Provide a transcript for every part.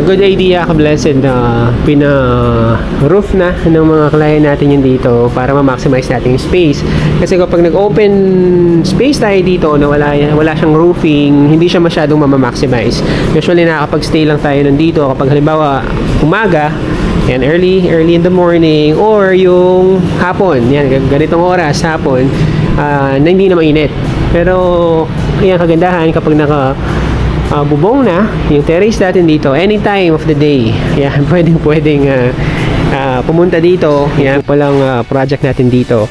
good idea, ka-blessed, na pina-roof na ng mga client natin yun dito para ma-maximize natin yung space. Kasi kapag nag-open space tayo dito na wala siyang roofing, hindi siya masyadong ma-maximize. Usually nakakapag-stay lang tayo nandito kapag halimbawa umaga, yan, early in the morning, or yung hapon, yan, ganitong oras, hapon, na hindi na mainit. Pero yan, kagandahan kapag bubong na yung terrace natin dito, any time of the day, yan, pwedeng pumunta dito. Yan palang project natin dito.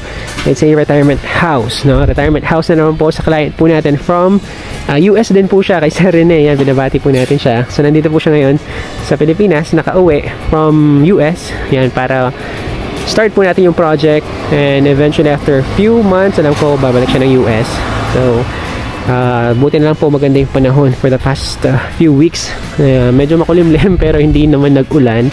It's a retirement house, no? Retirement house na naman po sa client po natin from US din po siya, kay Sir Rene. Yan, binabati po natin siya. So nandito po siya ngayon sa Pilipinas, nakauwi from US. Yan, para start po natin yung project, and eventually after few months, alam ko babalik siya ng US. So buti na lang po maganda yung panahon for the past few weeks. Medyo makulimlim pero hindi naman nag-ulan.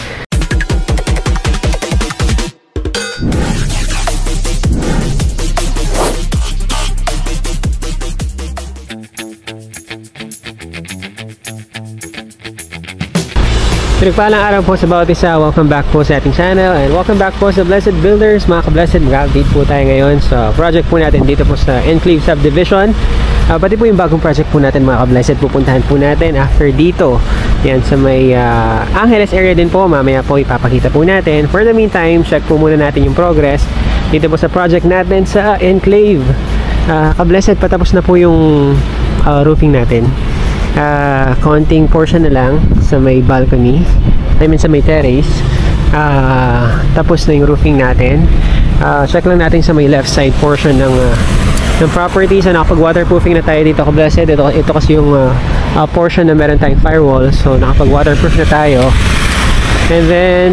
Pinagpalang araw po sa bawat isa. Welcome back po sa ating channel, and welcome back po sa Blessed Builders. Mga ka-Blessed, mag-update po tayo ngayon sa project po natin dito po sa Enclave Subdivision. Pati po yung bagong project po natin, mga ka-Blessed, pupuntahan po natin after dito. Yan, sa may Angeles area din po. Mamaya po ipapakita po natin. For the meantime, check po muna natin yung progress dito po sa project natin sa Enclave. Ka-Blessed, patapos na po yung roofing natin. Konting portion na lang sa may balcony, I mean sa may terrace. Tapos na yung roofing natin. Check lang natin sa may left side portion ng property. So nakapag waterproofing na tayo dito, ka-Blessed. Ito kasi yung portion na meron tayong firewall, so nakapag waterproof na tayo. And then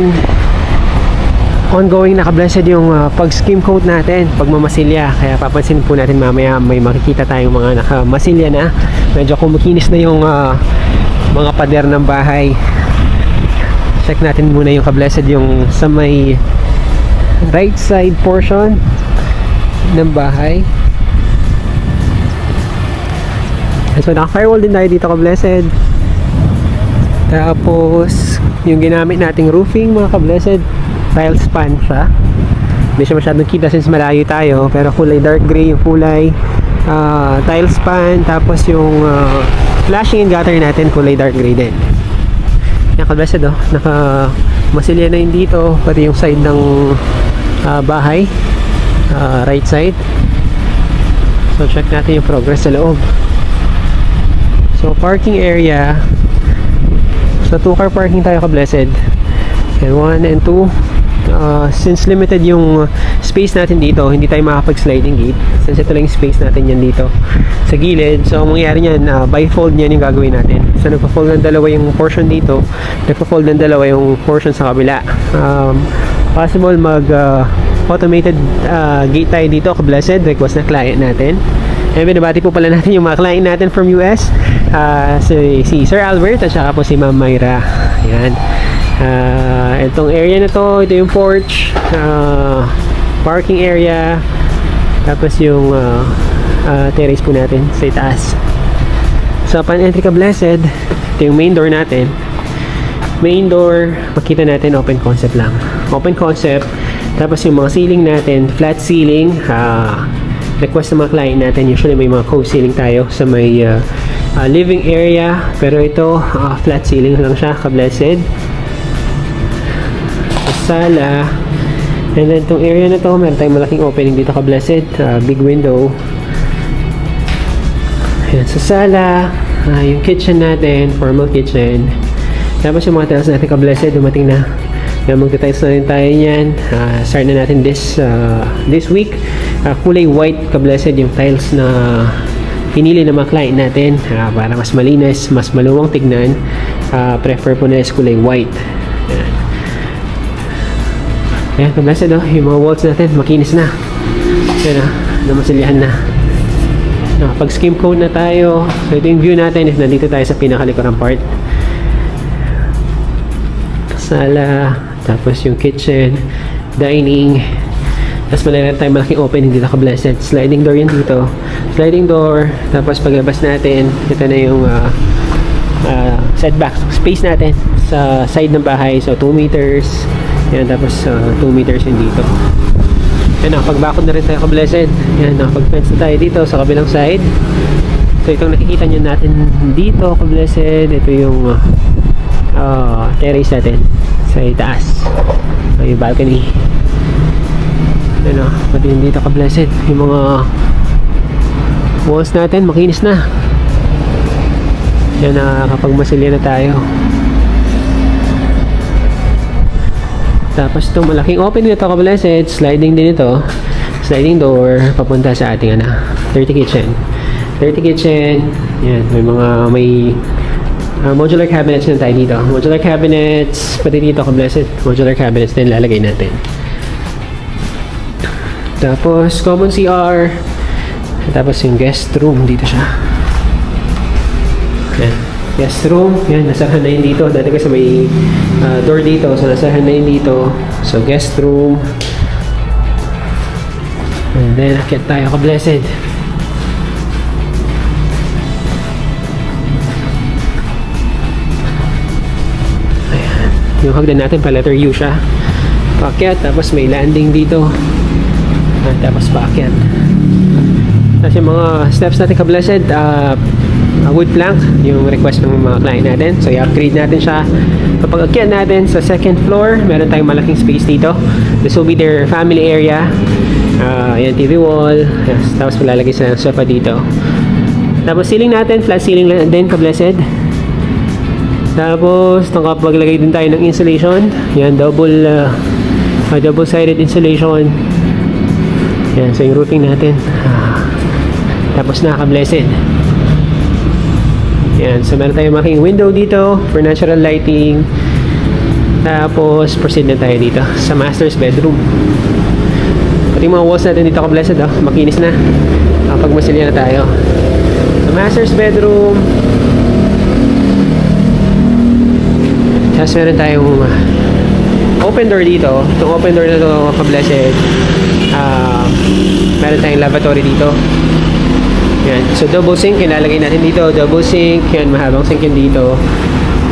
ongoing na, ka-Blessed, yung pag-skim coat natin, pagmamasilya. Kaya papansin po natin mamaya may makikita tayong mga nakamasilya na. Medyo kumikinis na yung mga pader ng bahay. Check natin muna yung, ka-Blessed, yung sa may right side portion ng bahay. So naka-firewall din tayo dito, ka-Blessed. Tapos yung ginamit nating roofing, mga ka-Blessed, tile span siya. Hindi siya masyadong kita since malayo tayo, pero kulay dark gray yung kulay. Tile span, tapos yung flashing and gutter natin kulay dark gray din. Yan, ka-Blessed, naka masilya na yun dito, pati yung side ng bahay, right side. So check natin yung progress sa loob. So parking area, so 2-car parking tayo, ka-Blessed, and 1 and 2. Since limited yung space natin dito, hindi tayo makapag-sliding gate since ito lang yung space natin yan dito sa gilid. So ang mangyayari nyan, bifold nyan yung gagawin natin. So nagpa-fold ng dalawa yung portion dito, nagpa-fold ng dalawa yung portion sa kabila. Possible mag automated gate tayo dito, ka-Blessed, request na client natin. And binabati po pala natin yung mga client natin from US, si Sir Albert at saka po si Ma'am Myra. Ayan. Itong area na to, ito yung porch, parking area, tapos yung terrace po natin sa itaas. So upon entry, ka-Blessed, ito yung main door natin. Main door, makita natin open concept lang, open concept. Tapos yung mga ceiling natin, flat ceiling. Request ng mga client natin, usually may mga cove ceiling tayo sa may living area, pero ito flat ceiling lang siya, ka-Blessed. Sala, and then itong area na to, meron tayong malaking opening dito, ka-Blessed, big window. Ayan, sa sala, yung kitchen natin, formal kitchen. Tapos yung mga tiles natin, ka-Blessed, dumating na. Magta-tiles na rin tayo yan. Start na natin this week. Kulay white, ka-Blessed, yung tiles na pinili ng mga client natin, para mas malinis, mas maluwang tignan. Prefer po na is kulay white. Ayan, ka-Blessed, yung mga walls natin makinis na. Ayan, namasilihan na. Pag skim coat na tayo. So ito yung view natin if nandito tayo sa pinakalikurang part. Sala, tapos yung kitchen, dining. Tapos malalang tayo malaking opening dito, ka-Blessed. Sliding door yan dito. Sliding door. Tapos paglabas natin, ito na yung setback space natin sa side ng bahay. So 2 meters. Yan, tapos 2 meters yun dito. Yan, nakapagbakod na rin tayo ka-blessed. Yan, nakapag-fence na tayo dito sa kabilang side. So itong nakikita nyo natin dito ka-blessed, ito yung terrace natin sa itaas. So, yung balcony. Yan, pati yung dito ka-blessed, yung mga walls natin makinis na. Yan, nakakapagmasilya na tayo. Tapos itong malaking opening na ito ka-blessed, sliding din ito, sliding door papunta sa ating dirty kitchen. Yan, may modular cabinets na tayo dito. Modular cabinets, pati dito ka-blessed, modular cabinets din lalagay natin. Tapos common CR. Tapos yung guest room, dito siya. Yan, guest room. Yan, nasarahan na yun dito. Dati kasi may door dito, so nasarahan na yun dito. So guest room. And then akit tayo ka-blessed. Yung hagdan natin pa letter U siya. Paakyat, tapos may landing dito. Tapos paakyat. Tapos yung mga steps natin ka-blessed, wood plank, yung request ng mga client natin. So i-upgrade natin siya. Kapag akyat natin sa second floor, meron tayong malaking space dito. This will be their family area. Yan, TV wall. Yes, tapos malalagay sa sofa dito. Tapos ceiling natin, flat ceiling din ka-blessed. Tapos nakapaglagay din tayo ng insulation. Yan, double-sided insulation. Yan, so yung roofing natin. Tapos naka-blessed. Yan, so meron tayong malaking window dito for natural lighting. Tapos proceed na tayo dito sa master's bedroom. Pati mga walls natin dito ka-blessed, makinis na. Pagmasilya na tayo. Sa master's bedroom. Tapos meron tayong open door dito. Itong open door na ito ka-blessed, meron tayong lavatory dito. Yan. So double sink, ilalagay natin dito. Double sink. Yan, mahabang sink yun dito.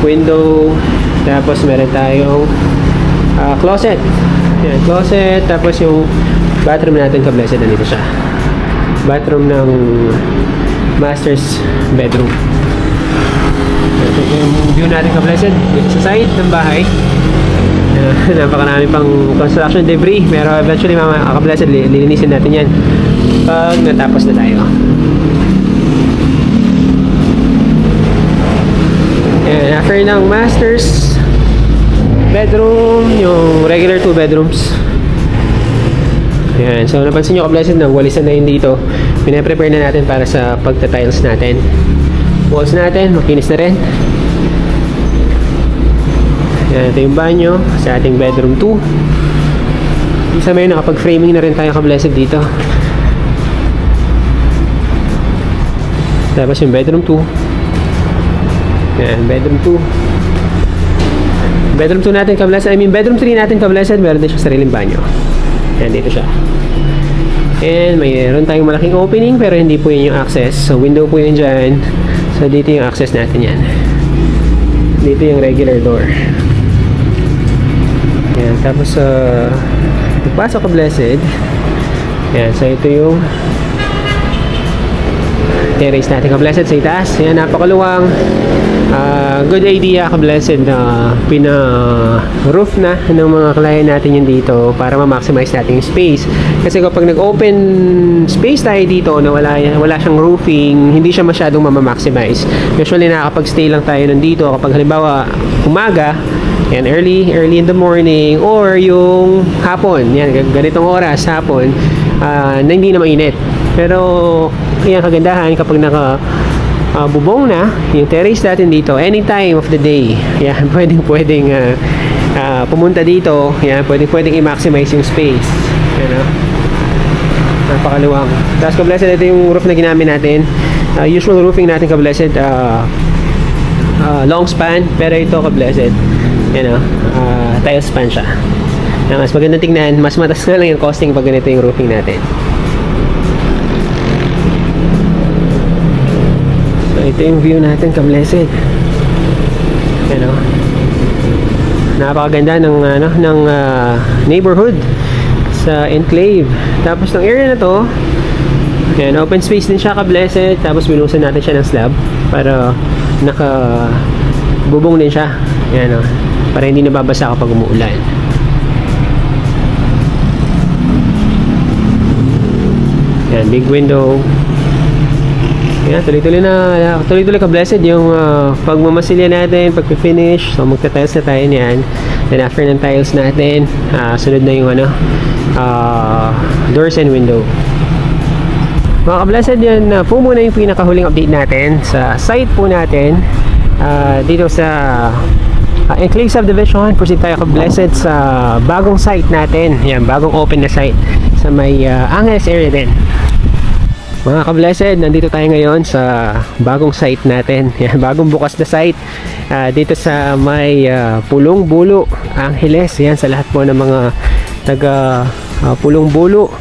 Window. Tapos meron tayong closet. Yan, closet. Tapos yung bathroom natin ka-blessed, nandito siya. Bathroom ng master's bedroom. Ito yung view natin ka-blessed sa side ng bahay. Napakarami pang construction debris, pero eventually ka-blessed, lilinisin natin yan pag natapos na tayo. And after ng master's bedroom, yung regular 2 bedrooms. Ayan, so napansin nyo ka-blessed na walisan na yun dito. Pinaprepare na natin para sa pagta-tiles natin. Walls natin, makinis na rin. Yan, ito yung banyo sa ating bedroom 2. Isa may nakapag-framing na rin tayo ka-blessed dito. Tapos yung bedroom 2. Yan, bedroom 2. Bedroom 2 natin ka-blessed. Bedroom 3 natin ka-blessed. Meron din siya sariling banyo. Yan, dito siya. And mayroon tayong malaking opening, pero hindi po yun yung access. So window po yun dyan. So dito yung access natin yan. Dito yung regular door. Yan, tapos pagpasok ka-blessed. Yan, so ito yung terrace natin ka-blessed sa itaas. Yan, napakaluwang. Good idea ka-blessed na pina-roof na ng mga client natin yun dito para ma-maximize natin yung space. Kasi kapag nag-open space tayo dito na wala siyang roofing, hindi siya masyadong ma-maximize. Usually nakakapag-stay lang tayo nandito kapag halimbawa umaga, yan, early in the morning, or yung hapon, yan, ganitong oras, hapon, na hindi na mainit. Pero yan, kagandahan kapag bubong na yung terrace natin dito, anytime of the day, yan, pwedeng pumunta dito, yan, pwedeng i-maximize yung space. Yan, napakaluwang. Tapos ka-blessed, ito yung roof na ginamit natin. Usual roofing natin ka-blessed, long span, pero ito ka-blessed, tile span siya. Mas magandang tingnan, mas mataas na lang yung costing pag ganito yung roofing natin. So ito yung view natin ka-blessed. Yan o. Napakaganda ng, neighborhood sa enclave. Tapos ng area na to, yan, open space din siya, ka-blessed. Tapos binusan natin siya ng slab para bubong din siya. Yan o. Para hindi nababasa kapag umuulan. Yan, big window. Yan, tuloy-tuloy ka-blessed yung pagmamasilya natin, pag-finish. So magta-tiles na tayo niyan. Then after ng tiles natin, sunod na yung doors and window. Mga ka-blessed, yan po muna yung pinakahuling update natin sa site po natin. Dito sa Enclave Subdivision, proceed tayo ka-blessed sa bagong site natin. Yan, bagong open na site sa may Angeles area din. Mga ka-blessed, nandito tayo ngayon sa bagong site natin. Yan, bagong bukas na site dito sa may Pulong Bulo, Angeles. Yan, sa lahat po ng mga taga Pulong Bulo,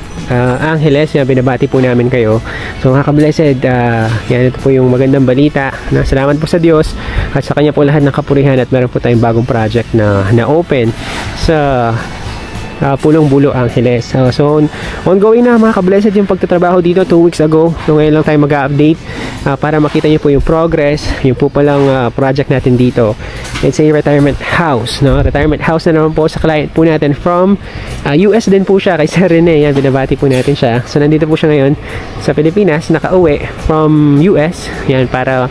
Angeles, yan, binabati po namin kayo. So mga ka-blessed, yan, ito po yung magandang balita. Salamat po sa Diyos at sa Kanya po lahat ng kapurihan, at meron po tayong bagong project na open sa Pulong Bulo, Angeles. So ongoing na mga ka-blessed yung pagtatrabaho dito 2 weeks ago. So ngayon lang tayo mag-update para makita nyo po yung progress. Yung po palang project natin dito, it's a retirement house, no? Retirement house na naman po sa client po natin from US din po siya, kay Sir Rene. Yan, binabati po natin siya. So nandito po siya ngayon sa Pilipinas, nakauwi from US. Yan, para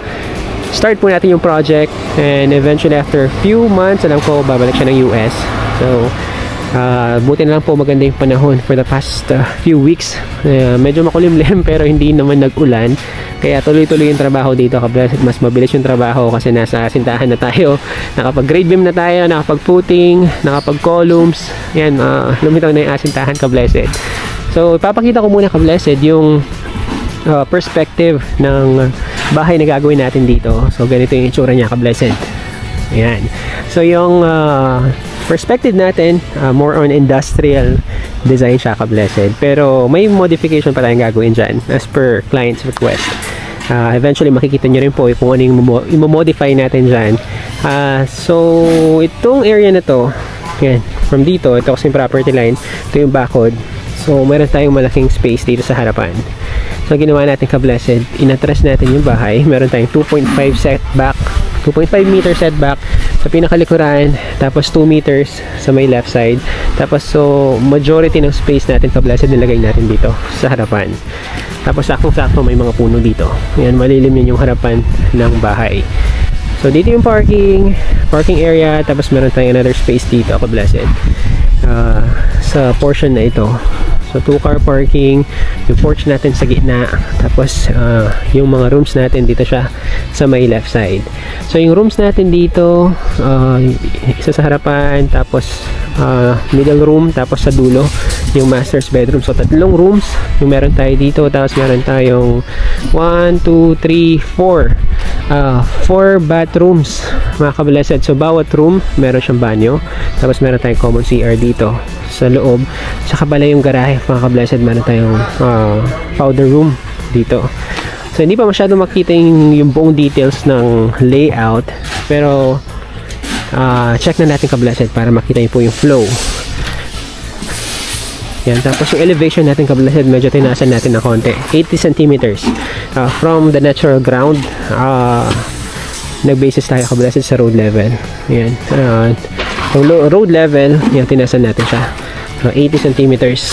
start po natin yung project, and eventually after few months, alam ko babalik siya ng US. So buti na lang po maganda yung panahon for the past few weeks. Medyo makulimlim pero hindi naman nag-ulan, kaya tuloy-tuloy yung trabaho dito, ka-blessed. Mas mabilis yung trabaho kasi nasa sintahan na tayo, nakapag-grade beam na tayo, nakapag-footing, nakapag-columns. Yan, lumitaw na yung asintahan, ka-blessed. So ipapakita ko muna, ka-blessed, yung perspective ng bahay na gagawin natin dito. So ganito yung itsura niya, ka-blessed. Yan. So yung perspective natin, more on industrial design siya, ka-blessed. Pero may modification pa tayong gagawin dyan as per client's request. Eventually makikita nyo rin po kung ano yung i-modify natin dyan. So itong area na to, yan, from dito, ito kasi yung property line, ito yung backhood. So meron tayong malaking space dito sa harapan. So ginawa natin, ka-blessed, inatras natin yung bahay. Meron tayong 2.5 setback, 2.5 meter setback sa pinakalikuran, tapos 2 meters sa may left side. Tapos so majority ng space natin, ka-blessed, nilagay natin dito sa harapan. Tapos saktong-sakto may mga puno dito. Yan, malilim yun yung harapan ng bahay. So dito yung parking area. Tapos meron tayong another space dito, ka-blessed, sa portion na ito. So 2-car parking, yung porch natin sa gitna, tapos yung mga rooms natin dito siya sa may left side. So yung rooms natin dito, isa sa harapan, tapos middle room, tapos sa dulo yung master's bedroom. So 3 rooms yung meron tayo dito, tapos meron tayong 1, 2, 3, 4 bathrooms, mga ka-blessed. So bawat room meron siyang banyo, tapos meron tayong common CR dito sa loob. Saka pala yung garahe, mga ka-blessed, meron tayong powder room dito. So hindi pa masyado makita yung buong details ng layout, pero check na natin, ka-blessed, para makita niyo po yung flow. Yan, tapos yung elevation natin, ka-blessed, medyo tinasan natin ng konti, 80 centimeters from the natural ground. Nag-basis tayo, ka-blessed, sa road level. Yan, road level, yan, tinasan natin siya. So 80 centimeters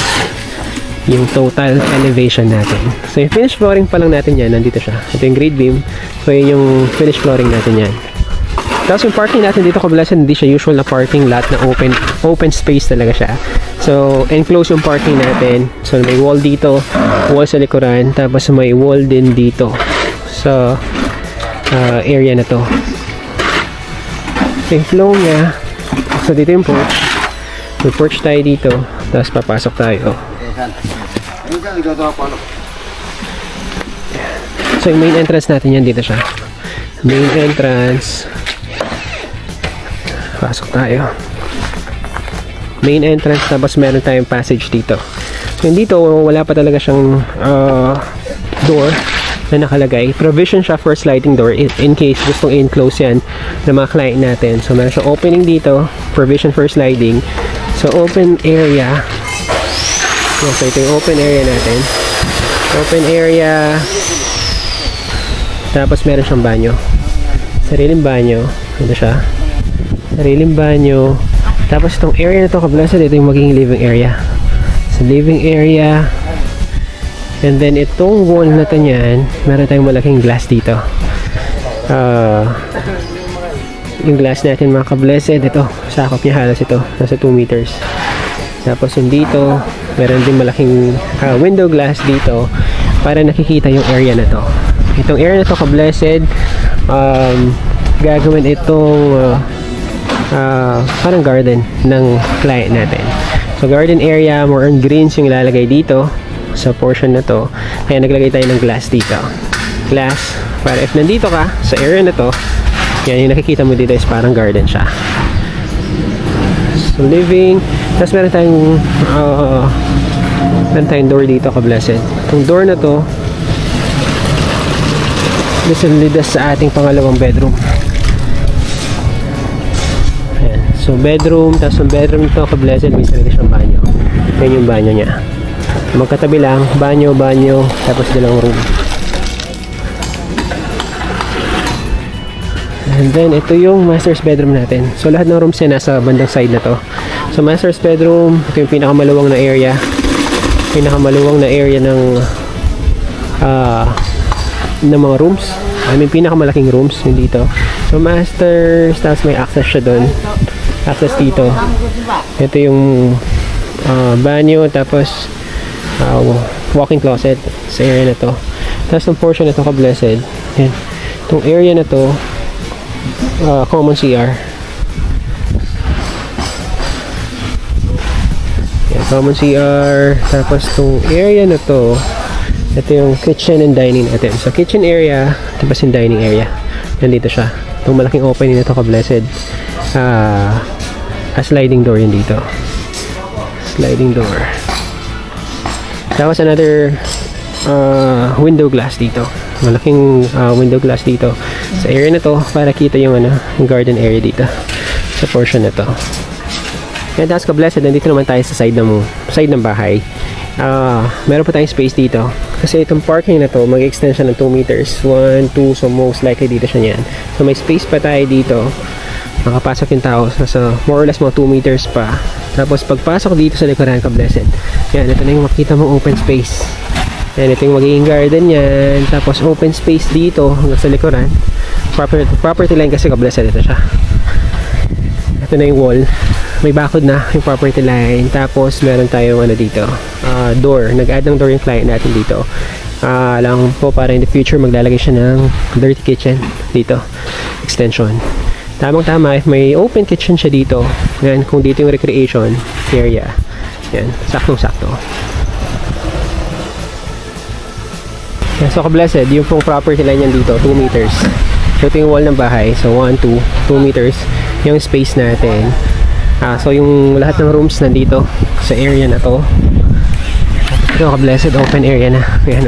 yung total elevation natin. So yung finished flooring pa lang natin yan, nandito siya. Ito yung grade beam. So yun yung finished flooring natin yan. Tapos yung parking natin dito, ka-blessed, hindi siya usual na parking lot na open space talaga siya. So enclosed yung parking natin. So may wall dito, wall sa likuran, tapos may wall din dito sa area na to. So yung flow niya, so dito yung porch. May porch tayo dito, tapos papasok tayo. So yung main entrance natin yan, dito siya. Main entrance. Pasok tayo. Main entrance, tapos meron tayong passage dito. So dito, wala pa talaga siyang door na nakalagay. Provision siya for sliding door in case gustong i-enclose yan ng mga client natin. So meron siya opening dito, provision for sliding. So open area. So ito yung open area natin. Open area. Tapos meron siyang banyo. Sariling banyo. Ito siya. Sariling banyo. Tapos itong area na to, kablasan, ito yung magiging living area. So living area. And then itong wall na to niyan, meron tayong malaking glass dito. Yung glass natin mga ka-blessed, ito, sakop niya halos ito, nasa 2 meters. Tapos yung dito, meron din malaking window glass dito para nakikita yung area na to. Itong area na to ka-blessed, gagawin itong parang garden ng client natin. So garden area, more on greens yung ilalagay dito sa portion na to. Kaya naglagay tayo ng glass dito. Glass, para if nandito ka sa area na to, yan yung nakikita mo dito is parang garden siya. So living, tapos meron tayong door dito ka-blessed. Itong door na to, this will lead us sa ating pangalawang bedroom. Ayan. So bedroom, tapos yung bedroom ito ka-blessed, may sarili siyang banyo. Yan yung banyo niya. Magkatabi lang, banyo, tapos dalawang room. And then ito yung master's bedroom natin. So lahat ng rooms niya nasa bandang side na to. So master's bedroom, ito yung pinakamaluwang na area. Pinakamaluwang na area ng mga rooms. I mean pinakamalaking rooms yung dito. So master's, tapos may access siya doon. Access dito. Ito yung banyo, tapos walk-in closet sa area na to. Tapos yung portion na to ka-blessed. Yan. Itong area na to, common CR. Yan, common CR. Tapos itong area na to, ito yung kitchen and dining natin. So kitchen area, tapos yung dining area. Nandito siya. Itong malaking opening na to ka-blessed. A sliding door yun dito. Sliding door. Tapos another window glass dito. Malaking window glass dito sa area na to para kita yung yung garden area dito sa portion na to. Yan, tapos ka-blessed, nandito naman tayo sa side ng bahay. Meron pa tayong space dito kasi itong parking na to mag-extend siya ng 2 meters. 1, 2, so most likely dito siya yan. So may space pa tayo dito. Makapasok yung tao nasa more or less mga 2 meters pa. Tapos pagpasok dito sa likuran ka-blessed, yan, ito na yung makita mong open space. Yan, ito yung magiging garden yan. Tapos open space dito hanggang sa likuran. Property line kasi ka-blessed, ito siya. Ito na yung wall. May bakod na yung property line. Tapos meron tayong dito, door. Nag-add ng door yung client natin dito. Lang po para in the future maglalagay siya ng dirty kitchen dito. Extension. Tamang-tama, if may open kitchen siya dito, yan, kung dito yung recreation area, yan, saktong-sakto. Yan, so ka-blessed, yung pong property line yan dito, 2 meters. So ito yung wall ng bahay, so 1, 2 meters, yung space natin. So yung lahat ng rooms nandito sa area na to. Ito ka-blessed, open area na. Yan.